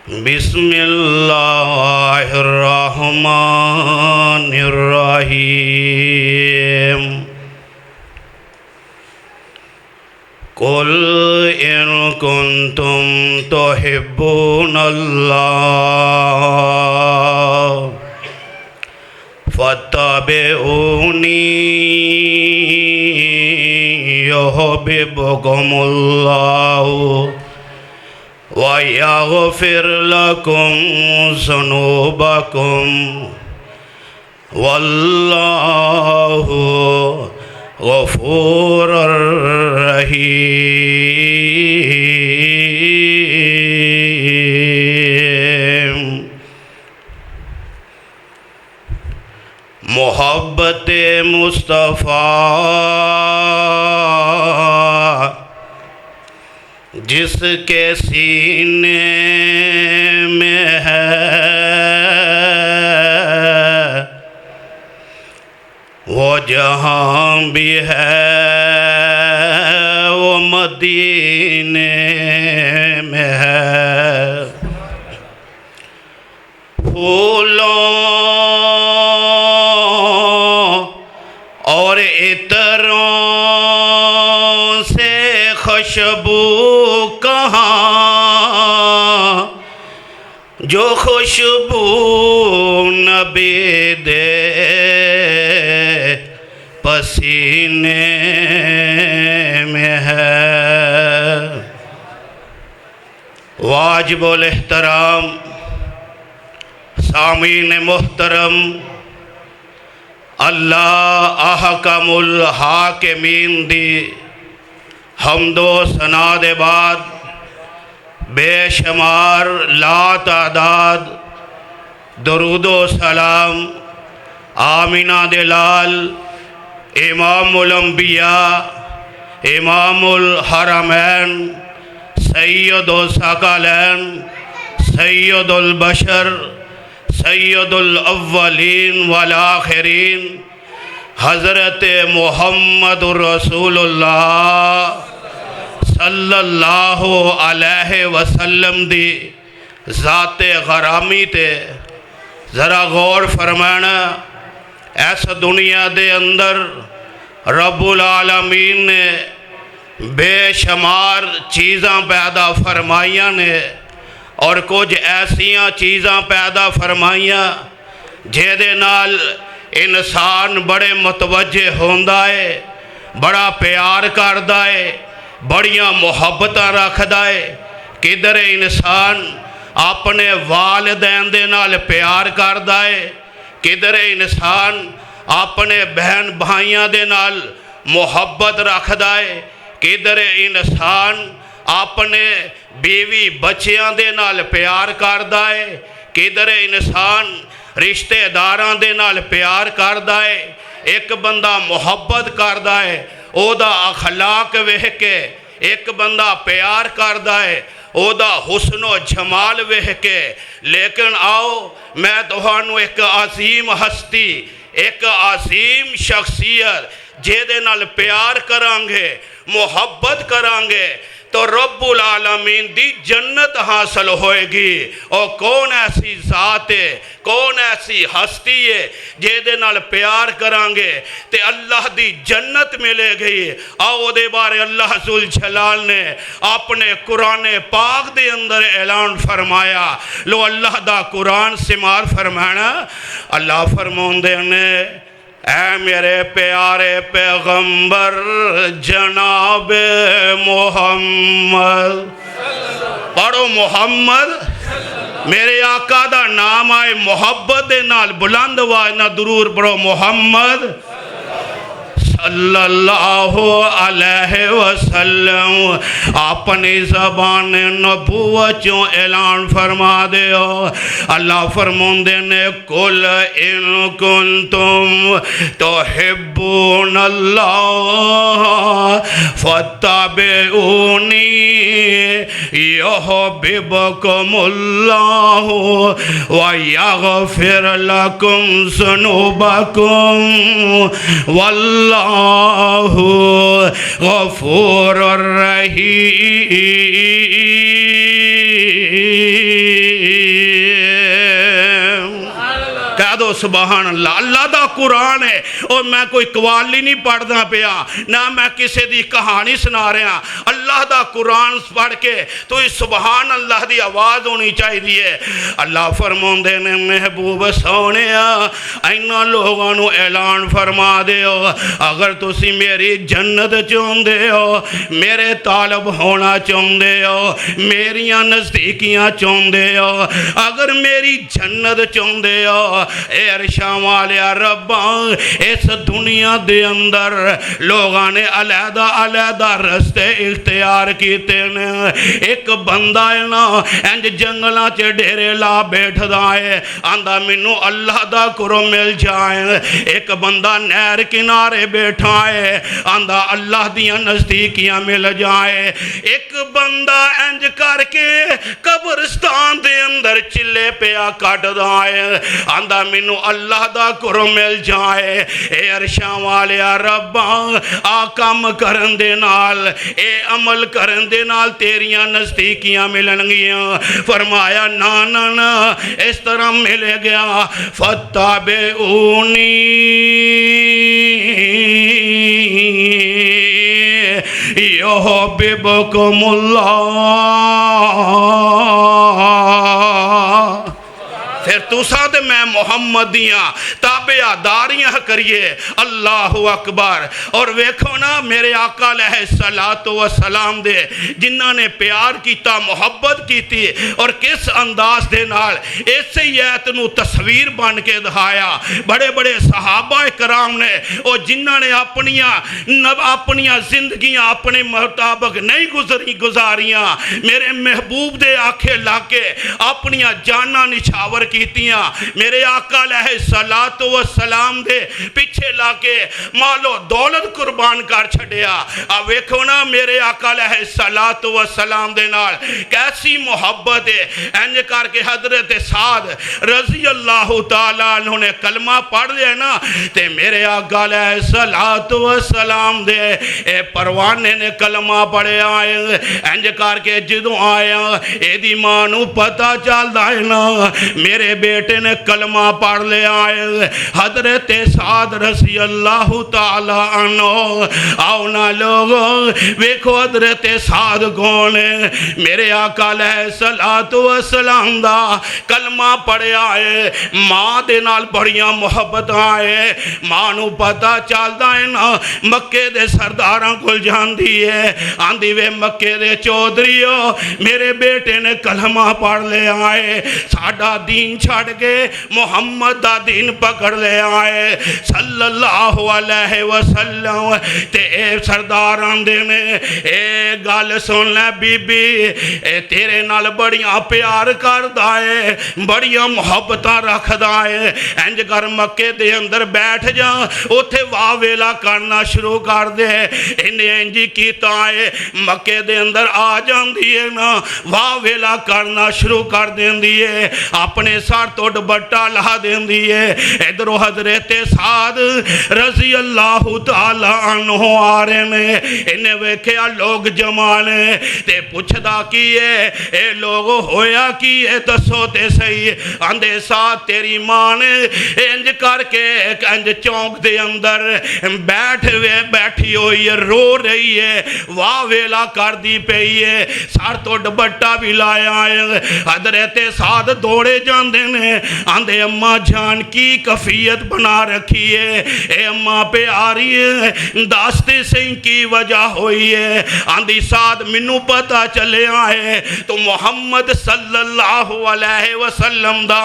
बिस्मिल्लाहिर्रहमानिर्रहीम। कुल इन कुंतुम तुहिब्बूनल्लाह फत्तबिऊनी युहिब्बुकुमुल्लाहु व यग़फ़िर लकुम ज़ुनूबकुम वल्लाहु गफ़ूरुर रहीम। मोहब्बत मुस्तफ़ा जिसके सीने में है वो जहाँ भी है, वो मदीने में है। फूलों और इत्तरों से खुशबू कहाँ, जो खुशबू नबी दे पसीने में है। वाजिबुल एहतराम सामीन मोहतरम, अल्लाह अहकमुल हाकिमीन दी हमदो सना दे बाद बेशुमार लातादाद दरूदो सलाम आमिना दे लाल इमामुल अंबिया इमामुल हरमैन सैयदुल सकलैन सैयदुल बशर सैयदुल अव्वलीन वल आखिरीन हज़रत मुहम्मदुर रसूलुल्लाह सल्लल्लाहु अलैहि वसल्लम दी ज़ाते गरामी ते ज़रा गौर फरमाना। ऐस दुनिया दे अंदर रब्बुल आलमीन ने बेशुमार चीज़ां पैदा फरमाइयां ने और कुछ ऐसियां चीज़ां पैदा फरमाइयां जेदे नाल इंसान बड़े मुतवज्जे होंदा है, बड़ा प्यार करदा है, बड़ियां मुहब्बतां रखदा है। किधर इंसान अपने वालिदैन दे नाल प्यार करदा है, किधर इंसान अपने बहन भाइयों दे नाल मुहब्बत रखदा है, किधर इंसान अपने बीवी बच्चियां दे नाल प्यार करदा है, किधर इंसान रिश्तेदारां दे नाल प्यार करदा है। एक बंदा मुहब्बत करदा है, ओदा अखलाक वेख के एक बंदा प्यार करदा है, ओदा हुस्नो जमाल वेख के। लेकिन आओ मैं तुहानू एक अजीम हस्ती, एक अजीम शख्सियत जेदे नाल प्यार करांगे, मुहब्बत करांगे तो रब्बुल आलमीन दी जन्नत हासिल होएगी। और कौन ऐसी ज़ात है, कौन ऐसी हस्ती है जेदे नाल प्यार करांगे ते अल्लाह दी जन्नत मिलेगी। आओ दे बारे अल्लाह जुल जलाल ने अपने कुरान पाक दे अंदर ऐलान फरमाया। लो अल्लाह दा कुरान सिमार फरमाना। अल्लाह फरमाउंदे ने ऐ मेरे प्यारे पैगंबर जनाब मोहम्मद, पढ़ो मोहम्मद, मेरे आका दा नाम आए मोहब्बत दे नाल बुलंद आवाज ना दुरूद पढ़ो मोहम्मद सल्लल्लाहु अलैहि वसल्लम। अपनी ज़बान नबूवत चों ऐलान फरमा दियो। अल्लाह फरमाउंदे ने कुल इन कुंतुम तुहिब्बूनल्लाह फत्तबिऊनी युहिब्बुकुमुल्लाहु व यग़फ़िर लकुम ज़ुनूबकुम वल्लाहु गफूरुर रहीम। कह दो सुभान अल्लाह। अल्लाह दा कुरान है और मैं कोई कवाली नहीं पढ़दा पिया, ना मैं किसी दी कहानी सुना रहा। अल्लाह दा कुरान पढ़ के तो इस सुभान अल्लाह दी आवाज़ होनी चाहिए। अल्लाह फरमाते ने महबूब सोने इन्हां लोगों नूं ऐलान फरमा दिओ, अगर तुसी मेरी जन्नत चाहुंदे हो, मेरे तालब होना चाहुंदे हो, मेरियां नज़दीकियां चाहुंदे हो, अगर मेरी जन्नत चाहुंदे हो, ए अरशां वालिया रब्बा इस दुनिया दे अंदर लोगों ने अलहदा अलहदा रस्ते इख्तियार किए ने। एक बंदा है ना इंज जंगलों च डेरे ला बैठदा है, आंदा मैनू अल्लाह दा कुरो मिल जाए। एक बंदा नहर किनारे बैठा है, आंदा अल्लाह दियां नज़दीकियां मिल जाए। एक बंदा इंज करके कब्रिस्तान दे अंदर चिल्ले पिया कटदा है, आंदा मैनू अल्लाह दा कुरो मिल जाए। ए अरशां वालिया रब्बा आ काम करन दे नाल, ए अमल करन दे नाल तेरियां नज़दीकियां मिलणगियां। फरमाया ना ना ना, इस तरह मिल गया। फत्ताबिऊनी युहिब्बुकुमुल्लाह। फिर तुसा ते मैं मुहम्मद दियां ताबेदारियां करिए। अल्लाह अकबर। और वेखो ना मेरे आका अलैहिस्सलातु वस्सलाम दे जिन्हां ने प्यार किया, मुहब्बत की, और किस अंदाज दे नाल इस आयत नूं तस्वीर बन के दिखाया। बड़े बड़े सहाबा कराम ने और जिन्हां ने अपनियां जिंदगियां अपने मुताबिक नहीं गुजारियां, मेरे महबूब दे आखे लाके अपनियां जानां निछावर कीतियां। मेरे आका अलैहिस्सलातु वस्सलाम दे पीछे लाके मालो दौलत कुर्बान कर छड़िया। आ वेखो ना मेरे आका अलैहिस्सलातु वस्सलाम दे नाल कैसी मोहब्बत है। इंज करके हजरत साद रजी अल्लाह तआला अन्हु ने कलमा पढ़ लिया ना, ते मेरे आका अलैहिस्सलातु वस्सलाम दे ए परवाने ने कलमा पढ़िया है। इंज करके जदों आया एदी मां नूं पता चलदा है ना मेरे बेटे ने कलमा पढ़ लिया है। हजरत साद रज़ी अल्लाह तआला अन्हु। आओ ना लोगों वेखो हजरत साद कौन है। मेरे आका अलैहिस्सलातु वस्सलाम दा कलमा पढ़िया है। मां दे नाल बड़ियां मुहब्बतां है। मां नूं पता चलदा है ना मक्के दे सरदारां कोल जांदी है, आंदी वे मक्के दे चौधरीओ मेरे बेटे ने कलमा पढ़ लिया है, साडा दीन छड़ के मुहम्मद दा दीन पकड़ लिया है सल्लल्लाहु अलैहि वसल्लम। ते ए सरदार आंदे ने ए गल सुन ले बीबी, ए तेरे नाल बड़ियां प्यार करदा है, बड़ियां मुहब्बतां रखदा है। इंज कर मक्के दे अंदर बैठ जा, उथे वाह वेला करना शुरू कर दे। इन्हें इंज कीता है, मक्के दे अंदर आ जांदी है ना वाह वेला करना शुरू कर देंदी है, अपने सर तो दुपट्टा ला देंदी है। इधरों हजरत साद रज़ी अल्लाह तआला अन्हु आ रहे ने। इन्हें वेख्या लोग जमा ने ते पुछदा की है, ए लोग होया की है दसो ते सही। आंदे साथ तेरी मां ने इंज करके इंज चौंक दे अंदर बैठी हुई है, रो रही है, वाह वेला कर दी पई है, सर तो दुपट्टा भी लाया है। हजरत साद दौड़े जाते ने, आंदे अम्मा जान की कफियत बना रखी है, ए अम्मा प्यारी है दसते सही की वजह हुई है। आंदी साद मैनू पता चलिया है तो मुहम्मद सल्लल्लाहु अलैहि वसल्लम दा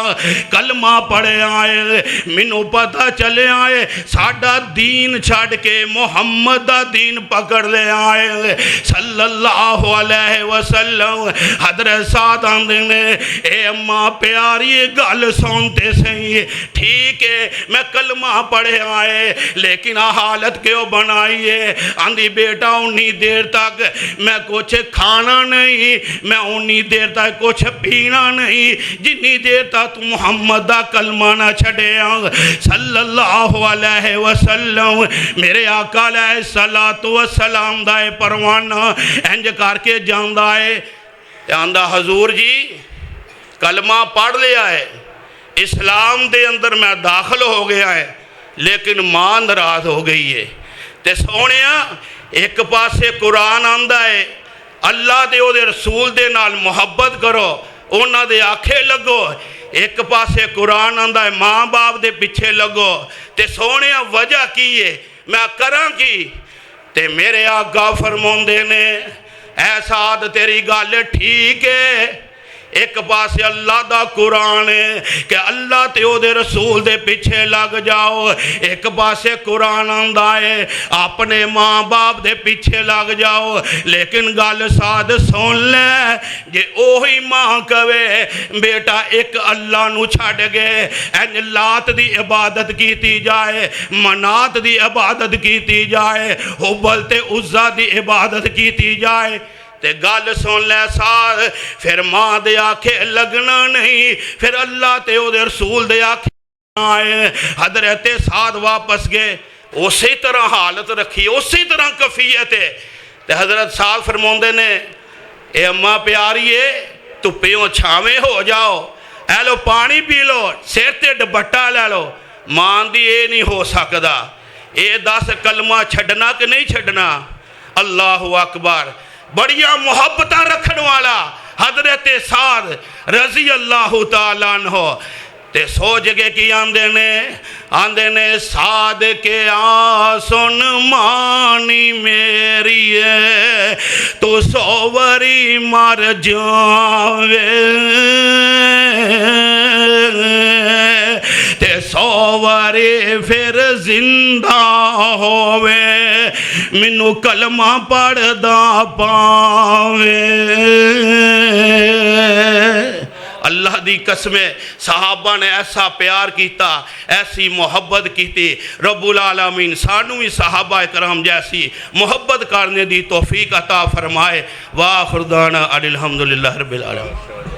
कलमा पढ़िया है, मैनू पता चलिया है साडा दीन छड़ के मुहम्मद दा दीन पकड़ लिया है सल्लल्लाहु अलैहि वसल्लम। हजरत साद आंदे ने ए अम्मा प्यारी गल सुनते सही, ठीक है मैं कलमा पढ़िया है लेकिन हालत क्यों बनाई है। आंधी बेटा उन्नी देर तक मैं कुछ खाना नहीं, मैं उन्नी देर तक कुछ पीना नहीं जिन्नी देर तक तू मुहम्मद दा कलमा ना छड़िया सल्लल्लाहु अलैहि वसल्लम। मेरे आका अलैहिस्सलातु वस्सलाम दा परवाना इंज करके जांदा है, आंदा हजूर जी कलमा पढ़ लिया है, इस्लाम दे अंदर मैं दाखिल हो गया है, लेकिन मां नाराज हो गई है। ते सोहणिया एक पासे कुरान आंदा है अल्लाह दे ओदे रसूल दे नाल मुहब्बत करो, उन्हां दे आखे लगो। एक पासे कुरान आंदा है माँ बाप दे पीछे लगो। ते सोहणिया वजह की है, मैं करा की? ते मेरे आगा फरमाउंदे ने ऐ साद तेरी गल ठीक है, एक पासे अल्लाह दा कुरान है कि अल्लाह ते ओदे रसूल दे पीछे लग जाओ, एक पासे कुरान आंदा है अपने माँ बाप दे पीछे लग जाओ। लेकिन गल साध सुन ले, जे ओही माँ कवे बेटा एक अल्लाह नू छड्ड गए इंज लात दी इबादत कीती जाए, मनात दी इबादत कीती जाए, हुबल ते उज़्ज़ा दी इबादत कीती जाए, ते गल सुन लै सार, फिर मां दे आखे लगना नहीं, फिर अल्लाह ते ओदे रसूल दे आखे आए। हजरत साद वापस गए, उसी तरह हालत रखी, उसी तरह कफियत है। ते हजरत साद फरमाउंदे ने ए अम्मा प्यारीए धुप्पियों छावें हो जाओ, ए लो पानी पी लो, सिर ते दुपट्टा लै लो। मां दी ये नहीं हो सकता, ये 10 कलमा छड्डना कि नहीं छड्डना? अल्लाहु अकबर। बड़िया मुहब्बत रखन वाला हजरत साद रजी अल्लाह तआला अन्हो। ते सोच के की आंदे ने साद के आ सुन मानी मेरी है तो 100 वरी मर जावे, ते 100 वरी फिर जिंदा होवे, मैनू कलमा पढ़दा पावे। अल्लाह दी कसमे सहाबा ने ऐसा प्यार किया, ऐसी मुहब्बत की। रब्बुल आलमीन सानू भी सहाबा कराम जैसी मुहब्बत करने दी तौफीक अता फरमाए। वाह खुरदाना अल्हम्दुलिल्लाह रब्बिल आलमीन।